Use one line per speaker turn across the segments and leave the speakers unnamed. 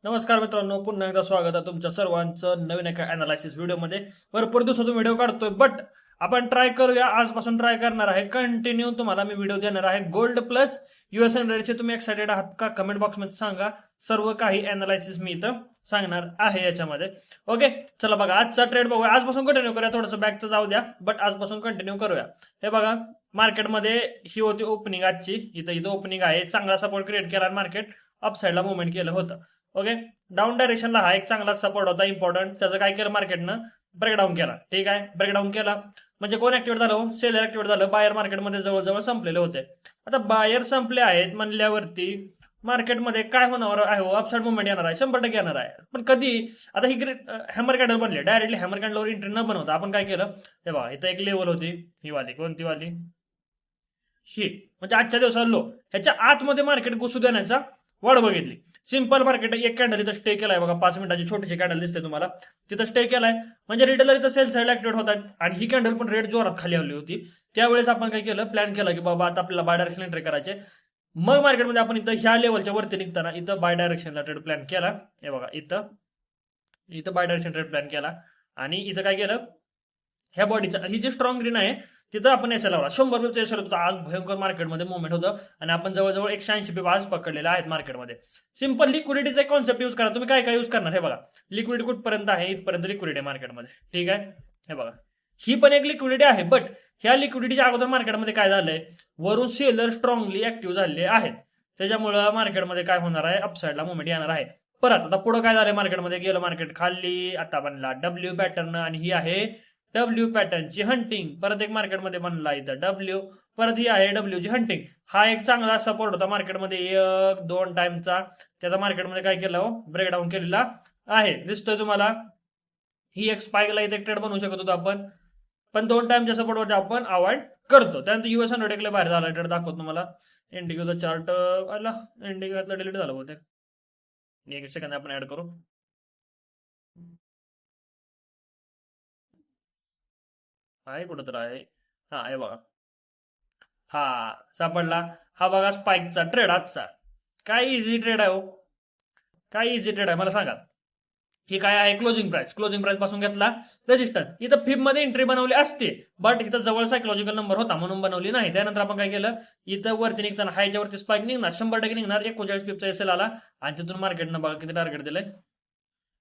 नमस्कार मित्रांनो, पुन्हा एकदा स्वागत आहे तुमच्या सर्वांचं नवीन एका अनालिसिस व्हिडिओमध्ये. भरपूर दिवसातून व्हिडिओ काढतोय, बट आपण ट्राय करूया. आजपासून ट्राय करणार आहे, कंटिन्यू तुम्हाला मी व्हिडिओ देणार आहे. गोल्ड प्लस युएस चे तुम्ही एक्साइटेड आहात का? कमेंट बॉक्समध्ये सांगा. सर्व काही अनालिसिस मी इथं सांगणार आहे याच्यामध्ये. ओके, चला बघा आजचा ट्रेड बघूया. आजपासून कंटिन्यू करूया. थोडंसं बॅकचं जाऊ द्या, बट आजपासून कंटिन्यू करूया. हे बघा, मार्केटमध्ये ही होती ओपनिंग आजची. इथं ओपनिंग आहे. चांगला सपोर्ट क्रिएट केला, मार्केट अपसाईडला मुवमेंट केलं होतं. ओके, डाऊन डायरेक्शनला हा एक चांगला सपोर्ट होता, इम्पॉर्टंट. त्याचं काय केलं मार्केटनं? ब्रेकडाऊन केला. ठीक आहे, ब्रेकडाऊन केला म्हणजे कोण ऍक्टिव्हेट झालं? सेलर ऍक्टिव्हेट झालं. बायर मार्केटमध्ये जवळजवळ संपलेले होते. आता बायर संपले आहेत म्हणल्यावरती मार्केटमध्ये काय होणार आहे? अपसाईड मुवमेंट येणार आहे, 100% येणार आहे. पण कधी? आता ही हॅमर कॅन्डल बनले. डायरेक्टली हॅमर कॅन्डलवर एंट्री न बनवता आपण काय केलं? हे बघा, इथं एक लेवल होती, ही वाली. कोणती वाली? ही. म्हणजे आजच्या दिवसाला लो. ह्याच्या आतमध्ये मार्केट घुसू देण्याचा वाढ बघितली. सिंपल मार्केट एक कॅन्डल इथं स्टे केलाय बघा. 5 मिनिटाची छोटीशी कॅन्डल दिसते तुम्हाला, तिथं स्टे केलाय. म्हणजे रिटेलर इथं सेल साईड ऍक्टिव्हेट होतात आणि ही कॅन्डल पण रेट जोरात खाली आली होती. त्यावेळेस आपण काय केलं? प्लॅन केला की बाबा आता आपल्याला बाय डायरेक्शन एंट्री करायचे. मग मार्केटमध्ये आपण इथं ह्या लेवलच्या वरती निघताना इथं बाय डायरेक्शनला ट्रेड प्लॅन केला. हे बघा, इथं बाय डायरेक्शन ट्रेड प्लॅन केला आणि इथं काय केलं? ह्या बॉडीचा ही जी स्ट्रॉंग ग्रीन आहे तिथं आपण एसएल लावला. 100 रुपये एसएल होता. आज भयंकर मार्केटमध्ये मुवमेंट होतं आणि आपण जवळजवळ 180 रुपये आज पकडलेले आहेत मार्केटमध्ये. सिंपल लिक्विडिटीचा एक कॉन्सेप्ट यूज करा. तुम्ही काय काय यूज करणार? हे बघा, लिक्विडिटी कुठपर्यंत आहे? इथपर्यंत लिक्विडिटी आहे मार्केटमध्ये. ठीक आहे, हे बघा, ही पण एक लिक्विडिटी आहे. बट ह्या लिक्विडिटीच्या अगोदर मार्केटमध्ये काय झालंय? वरून सेलर स्ट्रॉंगली ऍक्टिव्ह झालेले आहेत. त्याच्यामुळं मार्केटमध्ये काय होणार आहे? अपसाईडला मुवमेंट येणार आहे. परत आता पुढे काय झालंय? मार्केटमध्ये गेलं मार्केट खाली. आता बनला डब्ल्यू पॅटर्न आणि ही आहे डब्ल्यू पॅटर्नची हंटिंग. परत एक मार्केटमध्ये बनला इथं डब्ल्यू. परत ही आहे डब्ल्यूची हंटिंग. हा एक चांगला सपोर्ट होता मार्केटमध्ये 1-2 टाइमचा. त्याचा मार्केटमध्ये काय केलं? ब्रेकडाऊन केलेला आहे. दिसतोय तुम्हाला? ही एक स्पाइकला इथे ट्रेड बनवू शकत होतो आपण, पण 2 टाइमच्या सपोर्टवरती आपण अवॉइड करतो. त्यानंतर US 100 एकले बाहेर झाला. ट्रेड दाखवतो तुम्हाला. इंडिगोचा चार्ट आला. इंडिगोला डिलीट झालं बहुतेक. एक सेकंद आपण ऍड करू. आहे कुठं तर आहे. हा, हे बघा, हा सापडला. हा बघा स्पाइकचा ट्रेड आजचा. काय इझी ट्रेड आहे हो, काय इझी ट्रेड आहे मला सांगा. ही काय आहे? क्लोजिंग प्राइस पासून घेतला रेजिस्टन्स. इथं फिब मध्ये एंट्री बनवली असते, बट इथं जवळ सायकोलॉजिकल नंबर होता म्हणून बनवली नाही. त्यानंतर आपण काय केलं? इथं वरती निघताना हायच्या वरती स्पाइक निघणार, 100% निघणार. 39 पिपचा एसएल आला आणि तिथून मार्केटनं बघा किती टार्गेट दिलंय?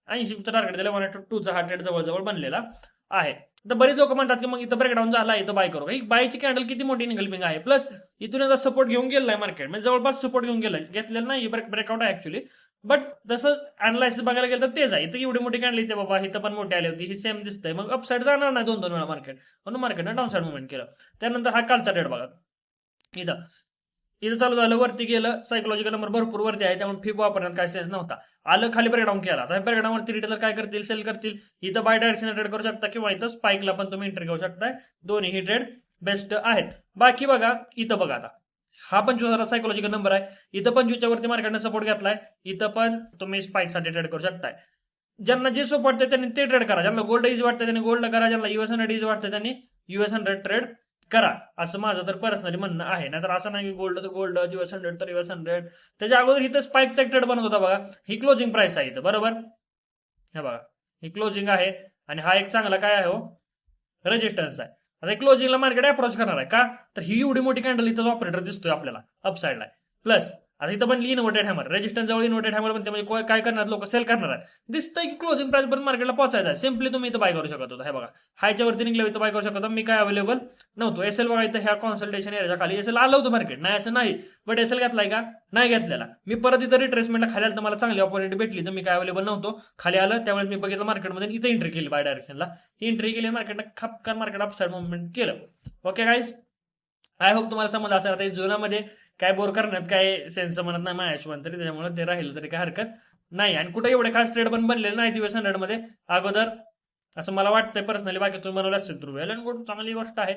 80 पिपचं टार्गेट दिलं. 102चा हा ट्रेड जवळजवळ बनलेला आहे. तर बरेच लोक म्हणतात की मग इथं ब्रेकडाऊन झाला, इथं बाय करू. बायची कॅन्डल किती मोठी निघल आहे. प्लस इथून एकदा सपोर्ट घेऊन गेलाय मार्केट, म्हणजे जवळपास सपोर्ट घेऊन गेलाय. घेतलेलं नाही, ब्रेकआउट आहे ऍक्च्युली. बट जसं अनालायसिस बघायला गेलं तर तेच आहे. इथं एवढी मोठी कॅन्डल इथे बाबा, इथं पण मोठी आली होती, ही सेम दिसतंय. मग अपसाईड जाणार नाही 2-2 वेळा मार्केट, म्हणून मार्केटनं डाऊन साईड मुवमेंट केलं. त्यानंतर हा कालचा ट्रेड बघा. इथं इथं चालू झालं, वरती गेलं. सायकोलॉजिकल नंबर भरपूर वरती आहे, त्यामुळे फिब वापरण्यात काय सेन्स नव्हता. आलं खाली ब्रेकडाऊन केला. आता ब्रेकडाऊनवरती रिटेलर काय करतील? सेल करतील. इथं बाय डायरेक्शन ट्रेड करू शकता किंवा इथं स्पाइकला पण तुम्ही एंट्री घेऊ शकताय. दोन्ही ट्रेड बेस्ट आहेत. बाकी बघा, इथं बघा, आता हा 25 सायकोलॉजिकल नंबर आहे. इथं 25च्या वरती मार्केटने सपोर्ट घेतलाय. इथं पण तुम्ही स्पाइकसाठी ट्रेड करू शकताय. ज्यांना जे सोप वाटतं त्यांनी ते ट्रेड करा. ज्यांना गोल्ड इझी वाटतं त्यांनी गोल्ड करा. ज्यांना US 100 इझी वाटतं त्यांनी US 100 ट्रेड करा, असं माझं तर पर्सनली म्हणणं आहे. नाहीतर असं नाही की गोल्ड तर गोल्ड, US 100 तर US 100. त्याच्या अगोदर इथं स्पाइकचा एक ट्रेड बनत होता बघा. ही क्लोजिंग प्राइस आहे इथं, बरोबर? हे बघा, ही क्लोजिंग आहे आणि हा एक चांगला काय आहे हो? रेजिस्टन्स आहे. आता क्लोजिंगला मार्केट अप्रोच करणार आहे का? तर ही एवढी मोठी कॅन्डल इथं ऑपरेटर दिसतोय आपल्याला अपसाईडला. प्लस आता इथं पण इन्व्हर्टेड हॅमर, रेजिस्टन्स जवळ इन्व्हर्टेड हॅमर बनते. म्हणजे काय करणार? लोक सेल करणार आहेत. दिसतंय की क्लोजिंग प्राइस पर्यंत मार्केटला पोहोचायचं आहे. सिम्पली तुम्ही इथं बाय करू शकत होता. हे बघा, हायच्या वरती निघलं इथं बाय करू शकत. मी काय अवेलेबल नव्हतो. एसएल बघा, इथं ह्या कॉन्सल्टेशन एरियाच्या खाली एसएल आलं होतं मार्केट, नाही असं नाही. बट एसएल घेतलाय का? नाही घेतलेला. मी परत इथं रिट्रेसमेंटला खाली आलं तर मला चांगली ऑपॉर्च्युनिटी भेटली, तर मी काय अवेलेबल नव्हतो. खाली आलं त्यावेळेस मी बघितलं मार्केटमध्ये, इथं एंट्री केली बाय डायरेक्शनला. ही एंट्री केली मार्केटनं, खपकार मार्केट अपसाईड मुवमेंट केलं. ओके गाईज, आय होप तुम्हाला समजलं असेल. आता जुनामध्ये काय बोर करण्यात काय सेन्स म्हणत नाही माझ्या हिशोबाने तरी, त्याच्यामुळे ते राहिलं तरी काय हरकत नाही. आणि कुठे एवढे खास ट्रेड पण बनलेले नाही US 100 मध्ये अगोदर, असं मला वाटतंय पर्सनली. बाकी तुम्ही बनवलं असेल तर वेल अँड गुड, चांगली गोष्ट आहे.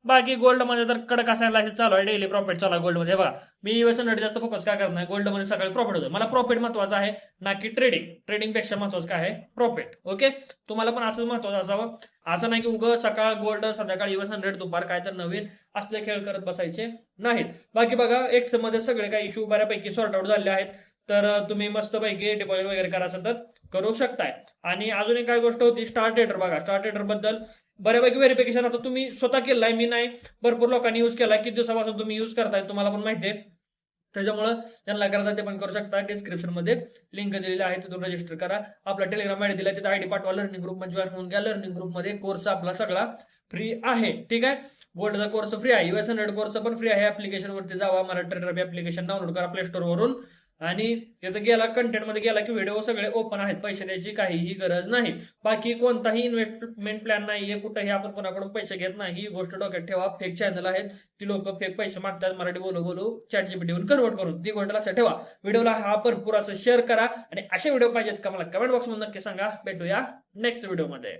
बाकी गोल्डमध्ये तर कडक असायला चालू आहे. डेली प्रॉफिट चालू आहे गोल्डमध्ये. बघा, मी US 100 जास्त फोकस काय करणार? गोल्डमध्ये सकाळी प्रॉफिट होतं. मला प्रॉफिट महत्वाचं आहे, ना की ट्रेडिंगपेक्षा महत्वाचं काय आहे? प्रॉफिट. ओके, तुम्हाला पण असं महत्वाचं असावं. असं नाही की उगं सकाळ गोल्ड, संध्याकाळ US 100, दुपार काय तर नवीन असले खेळ करत बसायचे नाहीत. बाकी बघा, एक्स मध्ये सगळे काही इश्यू बऱ्यापैकी सॉर्ट आउट झाले आहेत. तर तुम्ही मस्तपैकी डिपॉझिट वगैरे करा असेल तर करू शकताय. आणि अजून एक काय गोष्ट होती, स्टार ट्रेडर बघा. स्टार ट्रेडर बद्दल बऱ्यापैकी व्हेरिफिकेशन आता तुम्ही स्वतः केलंय, मी नाही, भरपूर लोकांनी युज केलाय. किती दिवसापासून तुम्ही युज करताय तुम्हाला पण माहिती आहे. त्याच्यामुळं ज्यांना करायचं ते पण करू शकता. डिस्क्रिप्शन मध्ये लिंक दिलेली आहे, तिथून रजिस्टर करा. आपला टेलिग्राम आयडी दिला, तिथे आयडी पाठवा, लर्निंग ग्रुप मध्ये जॉईन होऊन घ्या. लर्निंग ग्रुप मध्ये कोर्स आपला सगळा फ्री आहे. ठीक आहे. गोल्डचा कोर्स फ्री आहे, US100 कोर्स पण फ्री आहे. ऍप्लिकेशन वरती जावा, मराठी ट्रेडर ऍप्लिकेशन डाउनलोड करा प्ले स्टोर वरून. आणि तिथं गेला, कंटेंट मध्ये गेला की व्हिडिओ सगळे ओपन आहेत, पैसे द्यायची काहीही गरज नाही. बाकी कोणताही इन्व्हेस्टमेंट प्लॅन नाहीये, कुठेही आपण कोणाकडून पैसे घेत नाही. ही गोष्ट डोक्यात ठेवा. फेक चॅनल आहेत, ती लोक फेक पैसे मागतात मराठी बोलू बोलू चॅट जीपीटीवरून कन्वर्ट करून. ती गोष्ट लक्षात ठेवा. व्हिडिओला हा भरपूर असं शेअर करा आणि असे व्हिडिओ पाहिजेत का मला कमेंट बॉक्स मध्ये नक्की सांगा. भेटूया नेक्स्ट व्हिडिओ मध्ये.